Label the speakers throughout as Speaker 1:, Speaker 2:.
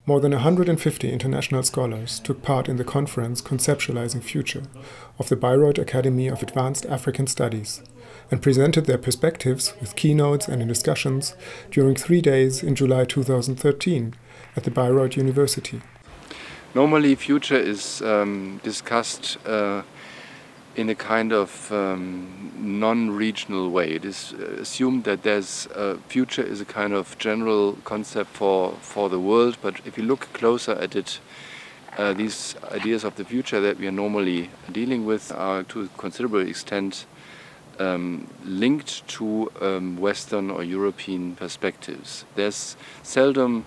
Speaker 1: More than 150 international scholars took part in the conference Conceptualizing Future of the Bayreuth Academy of Advanced African Studies and presented their perspectives with keynotes and in discussions during 3 days in July 2013 at the Bayreuth University.
Speaker 2: Normally future is discussed in a kind of non-regional way. It is assumed that future is a kind of general concept for the world, but if you look closer at it, these ideas of the future that we are normally dealing with are to a considerable extent linked to Western or European perspectives. There's seldom,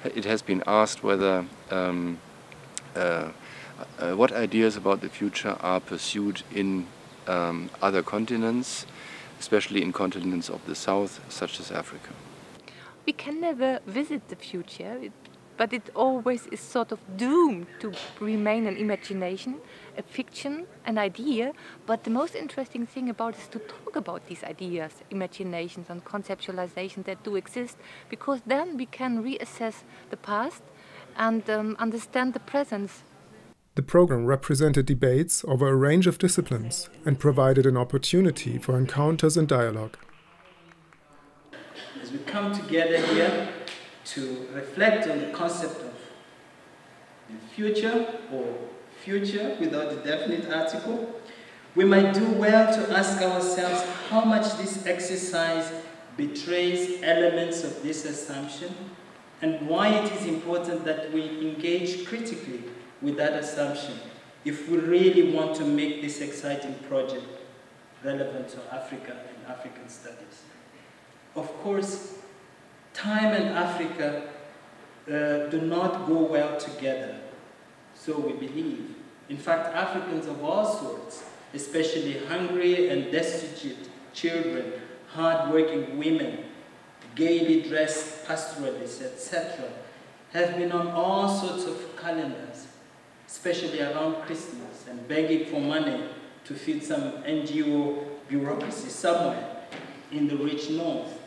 Speaker 2: it has been asked whether what ideas about the future are pursued in other continents, especially in continents of the South, such as Africa.
Speaker 3: We can never visit the future, but it always is sort of doomed to remain an imagination, a fiction, an idea. But the most interesting thing about it is to talk about these ideas, imaginations and conceptualization that do exist, because then we can reassess the past and understand the present.
Speaker 1: The program represented debates over a range of disciplines and provided an opportunity for encounters and dialogue.
Speaker 4: As we come together here to reflect on the concept of the future, or future without a definite article, we might do well to ask ourselves how much this exercise betrays elements of this assumption and why it is important that we engage critically with that assumption if we really want to make this exciting project relevant to Africa and African studies. Of course, time and Africa do not go well together, so we believe. In fact, Africans of all sorts, especially hungry and destitute children, hard-working women, gaily dressed pastoralists, etc., have been on all sorts of calendars, especially around Christmas, and begging for money to feed some NGO bureaucracy somewhere in the rich north.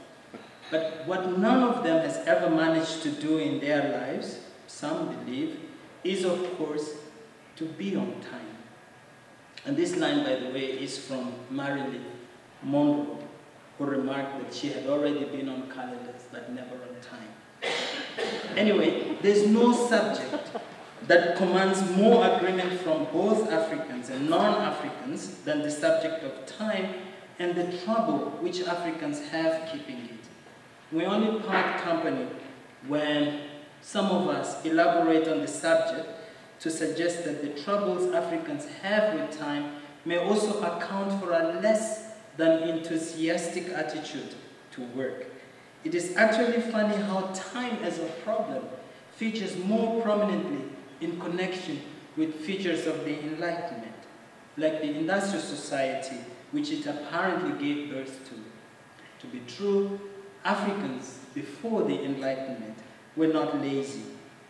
Speaker 4: But what none of them has ever managed to do in their lives, some believe, is of course to be on time. And this line, by the way, is from Marilyn Monroe, who remarked that she had already been on calendars but never on time. Anyway, there's no subject that commands more agreement from both Africans and non-Africans than the subject of time and the trouble which Africans have keeping it. We only part company when some of us elaborate on the subject to suggest that the troubles Africans have with time may also account for a less than enthusiastic attitude to work. It is actually funny how time as a problem features more prominently in connection with features of the Enlightenment, like the industrial society which it apparently gave birth to. To be true, Africans before the Enlightenment were not lazy.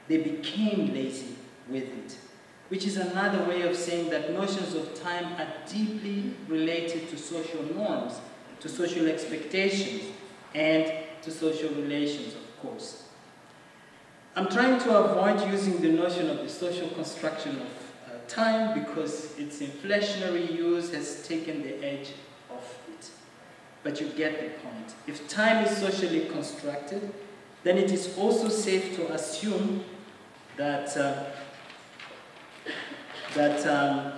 Speaker 4: They became lazy with it, which is another way of saying that notions of time are deeply related to social norms, to social expectations, and to social relations, of course. I'm trying to avoid using the notion of the social construction of time because its inflationary use has taken the edge off it. But you get the point. If time is socially constructed, then it is also safe to assume that,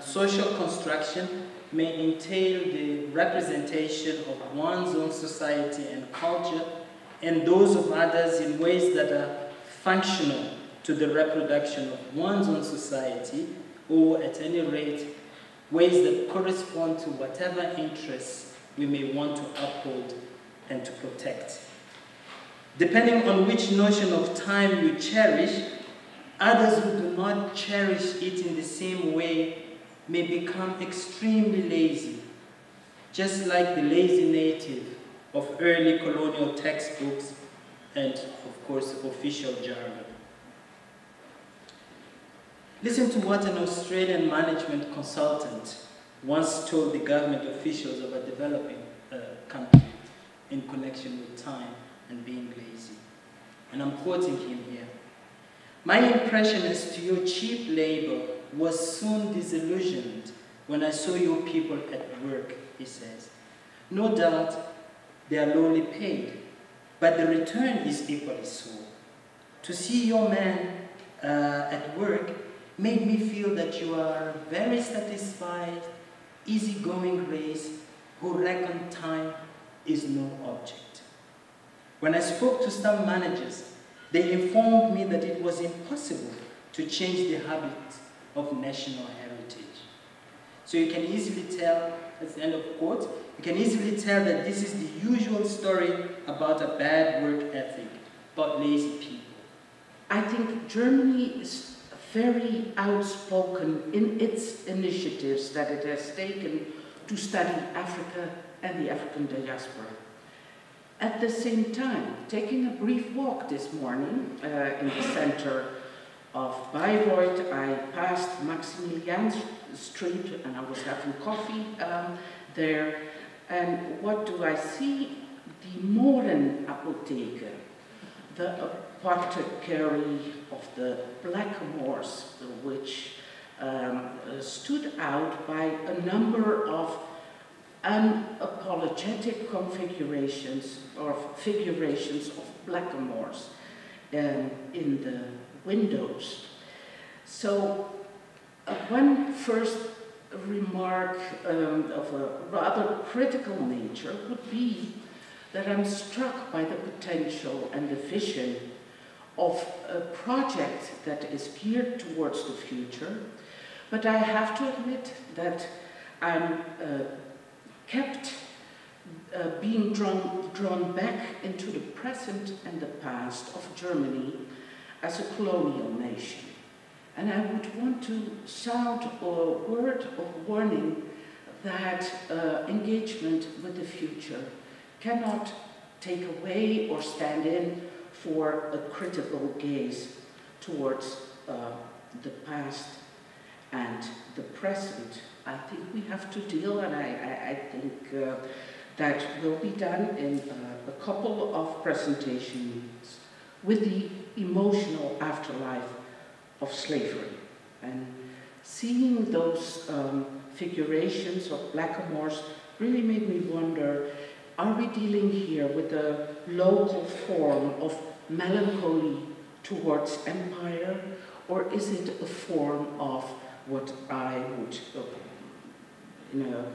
Speaker 4: social construction may entail the representation of one's own society and culture and those of others in ways that are functional to the reproduction of one's own society, or at any rate, ways that correspond to whatever interests we may want to uphold and to protect. Depending on which notion of time you cherish, others who do not cherish it in the same way may become extremely lazy, just like the lazy native of early colonial textbooks and, of course, official jargon. Listen to what an Australian management consultant once told the government officials of a developing country in connection with time and being lazy. And I'm quoting him here. My impression as to your cheap labor was soon disillusioned when I saw your people at work, he says. No doubt they are lowly paid, but the return is equally so. To see your man at work made me feel that you are a very satisfied, easygoing race who reckon time is no object. When I spoke to some managers, they informed me that it was impossible to change the habit of national heritage. So you can easily tell, that's the end of quote, you can easily tell that this is the usual story about a bad work ethic, about lazy people.
Speaker 5: I think Germany is very outspoken in its initiatives that it has taken to study Africa and the African diaspora. At the same time, taking a brief walk this morning in the center of Bayreuth, I passed Maximilian Street and I was having coffee there. And what do I see? The Mohrenapotheke, the apothecary of the Blackamoors, which stood out by a number of unapologetic configurations or figurations of blackamoors in the windows. So one first remark of a rather critical nature would be that I'm struck by the potential and the vision of a project that is geared towards the future, but I have to admit that I'm kept being drawn back into the present and the past of Germany as a colonial nation. And I would want to sound a word of warning that engagement with the future cannot take away or stand in for a critical gaze towards the past and the present. I think we have to deal, and I think that will be done in a couple of presentations with the emotional afterlife of slavery. And seeing those figurations of blackamoors really made me wonder, are we dealing here with a local form of melancholy towards empire, or is it a form of what I would, in a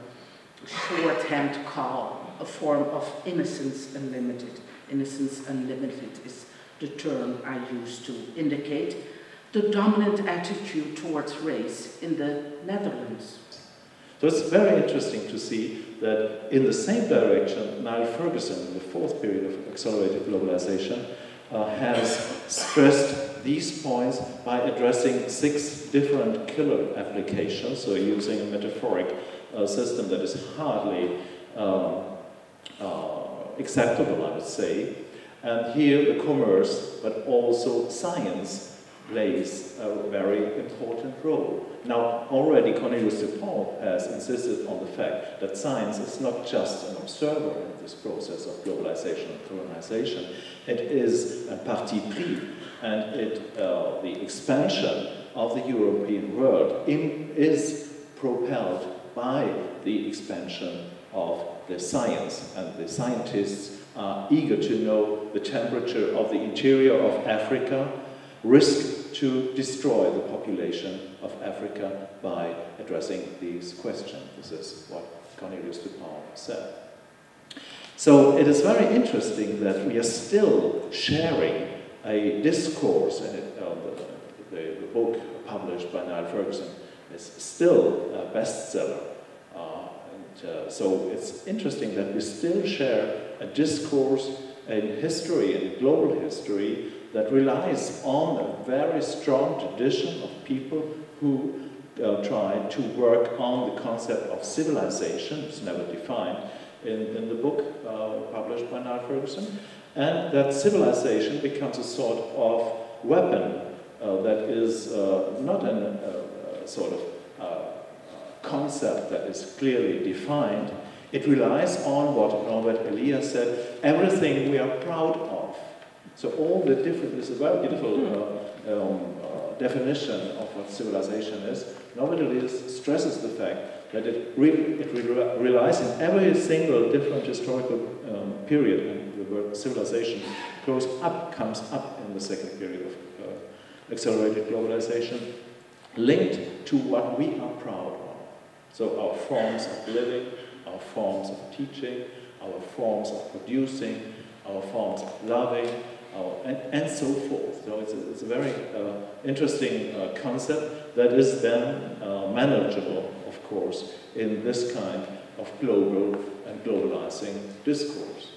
Speaker 5: shorthand, call a form of innocence unlimited? Innocence unlimited is the term I use to indicate the dominant attitude towards race in the Netherlands.
Speaker 6: So it's very interesting to see that in the same direction, Niall Ferguson, in the fourth period of accelerated globalization, has stressed these points by addressing 6 different killer applications, so using a metaphoric system that is hardly acceptable, I would say. And here the commerce, but also science, plays a very important role. Now, already Cornelius Dupont has insisted on the fact that science is not just an observer in this process of globalization and colonization, it is a parti pris, and the expansion of the European world is propelled by the expansion of the science, and the scientists are eager to know the temperature of the interior of Africa, risk to destroy the population of Africa by addressing these questions. This is what Cornelius Dupont said. So it is very interesting that we are still sharing a discourse, and the book published by Niall Ferguson is still a bestseller. So it's interesting that we still share a discourse in history, in global history, that relies on a very strong tradition of people who try to work on the concept of civilization. It's never defined in the book published by Niall Ferguson, and that civilization becomes a sort of weapon that is not a sort of concept that is clearly defined. It relies on what Norbert Elias said, everything we are proud of. So all the different, this is a very beautiful definition of what civilization is, nobody stresses the fact that it relies in every single different historical period, and the word civilization comes up in the second period of accelerated globalization, linked to what we are proud of. So our forms of living, our forms of teaching, our forms of producing, our forms of loving, and so forth. So it's a very interesting concept that is then manageable, of course, in this kind of global and globalizing discourse.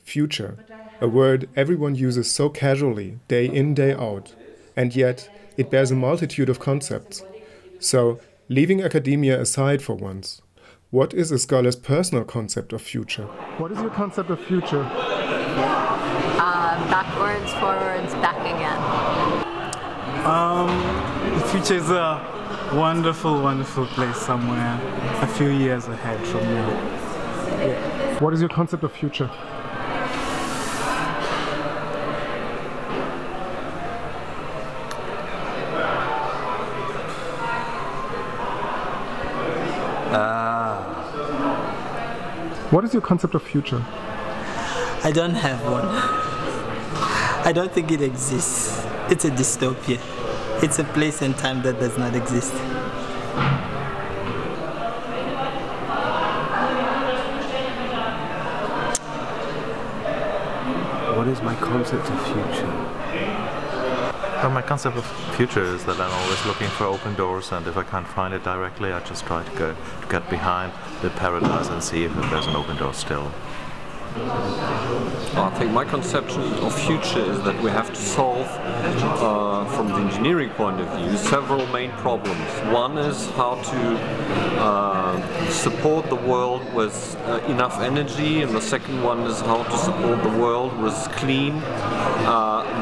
Speaker 1: Future, a word everyone uses so casually, day in, day out, and yet it bears a multitude of concepts. So, leaving academia aside for once, what is a scholar's personal concept of future? What is your concept of future?
Speaker 7: Backwards, forwards, back again.
Speaker 8: The future is a wonderful, wonderful place somewhere a few years ahead from now.
Speaker 1: Yeah. What is your concept of future? What is your concept of future?
Speaker 9: I don't have one. I don't think it exists. It's a dystopia. It's a place and time that does not exist.
Speaker 10: What is my concept of future?
Speaker 11: Well, my concept of future is that I'm always looking for open doors, and if I can't find it directly, I just try to get behind the paradise and see if there's an open door still.
Speaker 12: I think my conception of future is that we have to solve, from the engineering point of view, several main problems. One is how to support the world with enough energy, and the second one is how to support the world with clean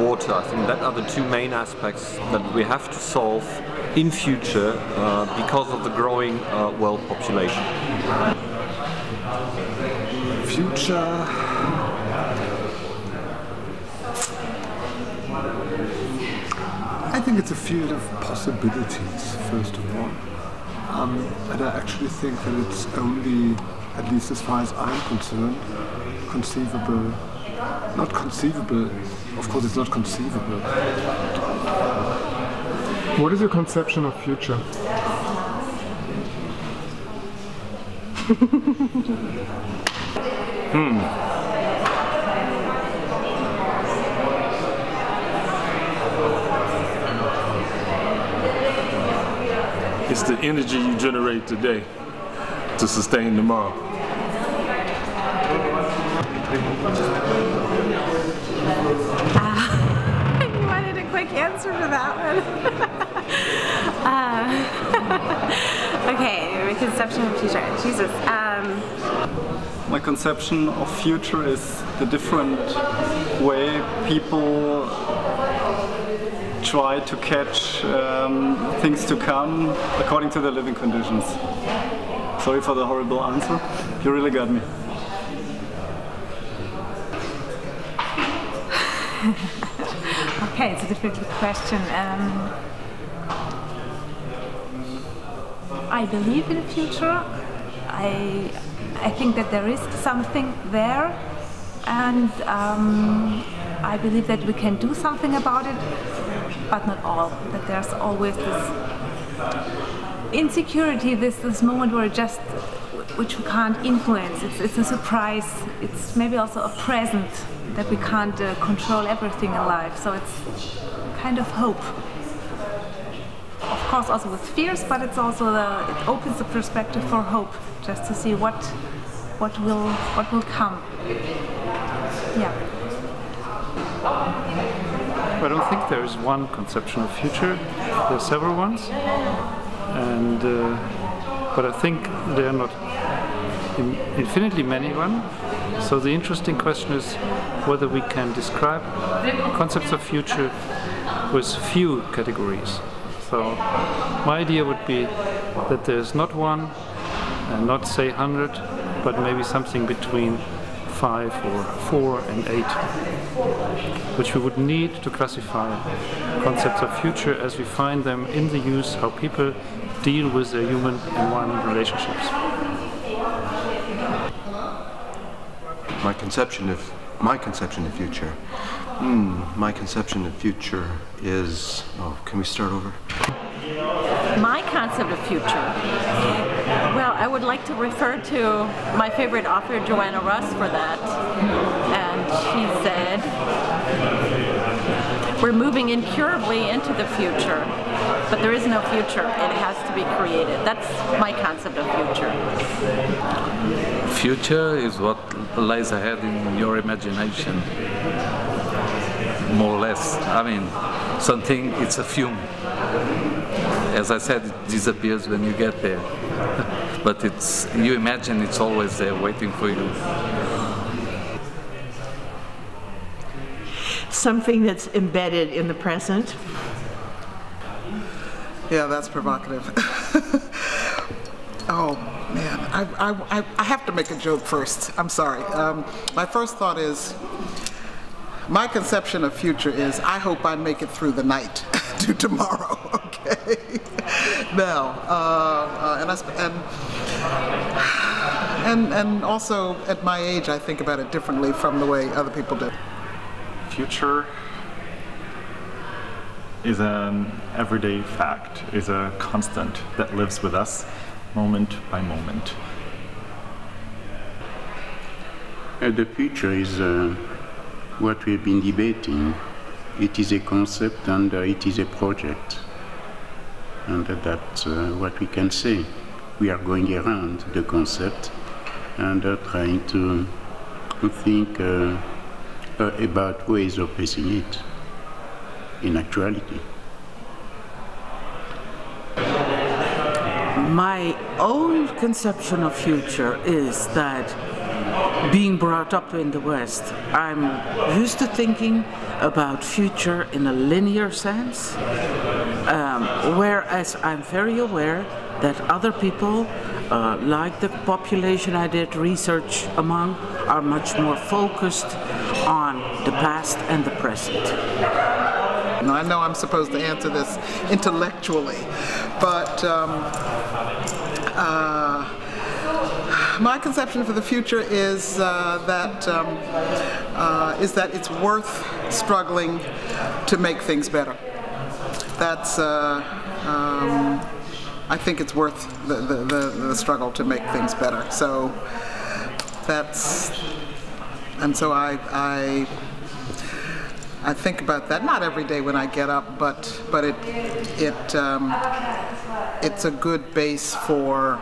Speaker 12: water. I think that are the two main aspects that we have to solve in future because of the growing world population.
Speaker 10: Future. I think it's a field of possibilities, first of all. And I actually think that it's only, at least as far as I'm concerned, conceivable. Not conceivable, of course it's not conceivable.
Speaker 1: What is your conception of future?
Speaker 13: It's the energy you generate today to sustain tomorrow.
Speaker 14: You wanted a quick answer for that one. Okay, my conception of future. Jesus.
Speaker 8: My conception of future is the different way people try to catch things to come according to their living conditions. Sorry for the horrible answer. You really got me.
Speaker 14: Okay, it's a difficult question. I believe in the future. I think that there is something there, and I believe that we can do something about it, but not all. That there's always this insecurity, this moment where which we can't influence. It's a surprise. It's maybe also a present that we can't control everything in life. So it's kind of hope. Of course, also with fears, but it's also it opens the perspective for hope, just to see what will come. Yeah.
Speaker 15: I don't think there is one conception of future. There are several ones, and but I think there are not infinitely many ones. So the interesting question is whether we can describe concepts of future with few categories. So my idea would be that there is not one, and not say 100, but maybe something between 5 or 4 and 8, which we would need to classify concepts of future as we find them in the use, how people deal with their human-environment relationships.
Speaker 16: My conception of future. My conception of future is. Oh, can we start over?
Speaker 17: My concept of future. Well, I would like to refer to my favorite author, Joanna Russ, for that. And she said, "We're moving incurably into the future, but there is no future. It has to be created." That's my concept of future.
Speaker 18: Future is what lies ahead in your imagination, more or less. I mean, something, it's a fume. As I said, it disappears when you get there. But you imagine it's always there waiting for you.
Speaker 5: Something that's embedded in the present.
Speaker 19: Yeah, that's provocative. Oh man, I have to make a joke first. I'm sorry. My first thought is, my conception of future is, I hope I make it through the night to tomorrow. Okay. Now, and also at my age, I think about it differently from the way other people do.
Speaker 20: Future is an everyday fact, is a constant that lives with us moment by moment.
Speaker 21: The future is what we've been debating. It is a concept and it is a project. And that's what we can say. We are going around the concept and trying to think about ways of facing it in actuality.
Speaker 5: My own conception of future is that, being brought up in the West, I'm used to thinking about future in a linear sense, whereas I'm very aware that other people, like the population I did research among, are much more focused on the past and the present.
Speaker 19: Now, I know I'm supposed to answer this intellectually, but my conception for the future is that it's worth struggling to make things better. That's I think it's worth the struggle to make things better. So that's, and so I think about that, not every day when I get up, but it's a good base for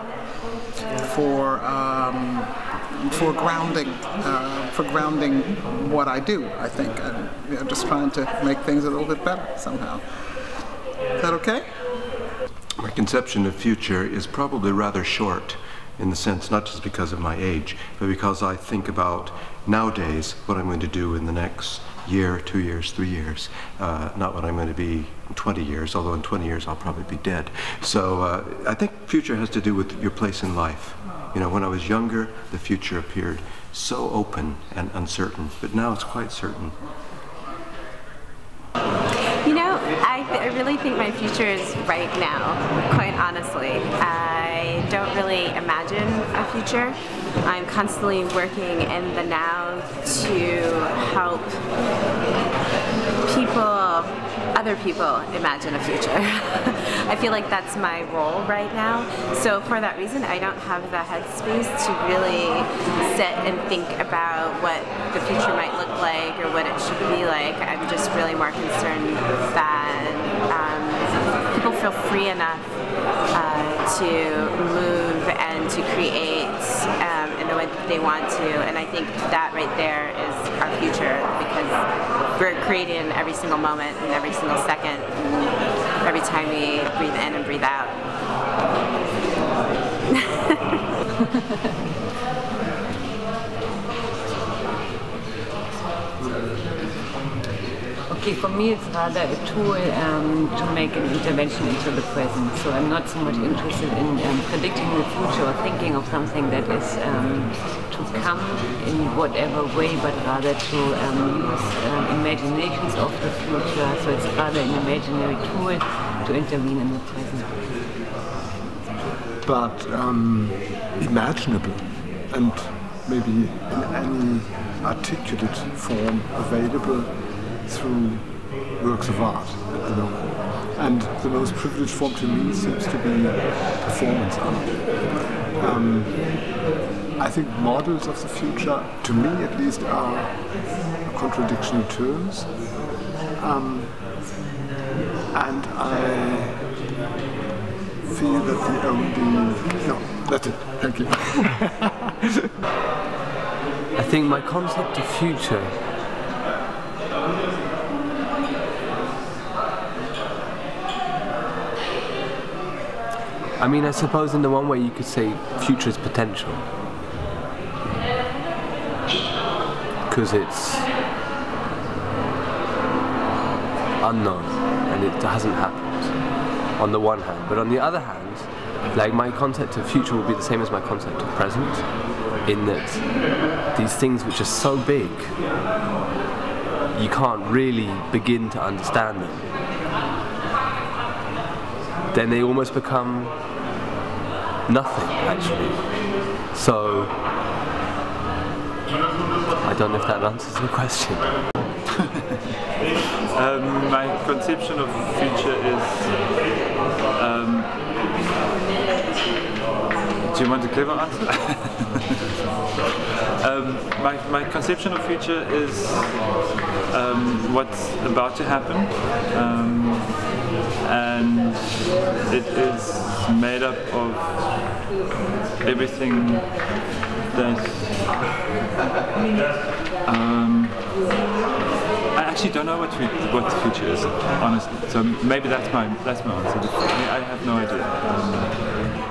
Speaker 19: grounding what I do. I think I'm just trying to make things a little bit better somehow. Is that okay?
Speaker 16: My conception of future is probably rather short, in the sense, not just because of my age, but because I think about nowadays what I'm going to do in the next year, 2 years, 3 years, not what I'm going to be in 20 years, although in 20 years I'll probably be dead. So I think future has to do with your place in life. You know, when I was younger, the future appeared so open and uncertain, but now it's quite certain.
Speaker 22: You know, I really think my future is right now, quite honestly. I don't really imagine a future. I'm constantly working in the now to help other people imagine a future. I feel like that's my role right now. So for that reason, I don't have the headspace to really sit and think about what the future might look like or what it should be like. I'm just really more concerned that people feel free enough to move and to create in the way that they want to, and I think that right there is our future, because we're creating every single moment and every single second, and every time we breathe in and breathe out.
Speaker 2: Okay, for me it's rather a tool to make an intervention into the present. So I'm not so much interested in predicting the future or thinking of something that is to come in whatever way, but rather to use imaginations of the future. So it's rather an imaginary tool to intervene in the present.
Speaker 10: But imaginable and maybe in any articulate form available through works of art at the moment. And the most privileged form to me seems to be performance art. I think models of the future, to me at least, are contradictional terms. And I feel that the only... No, that's it. Thank you.
Speaker 3: I think my concept of future I suppose in the one way you could say future is potential. Because it's unknown and it hasn't happened on the one hand. But on the other hand, like my concept of future will be the same as my concept of present, in that these things which are so big, you can't really begin to understand them. Then they almost become nothing, actually. So, I don't know if that answers your question.
Speaker 15: My conception of future is... do you want a clever answer? My conception of future is what's about to happen, and it is made up of everything that I actually don't know what the future is, honestly. So maybe that's my answer. I have no idea.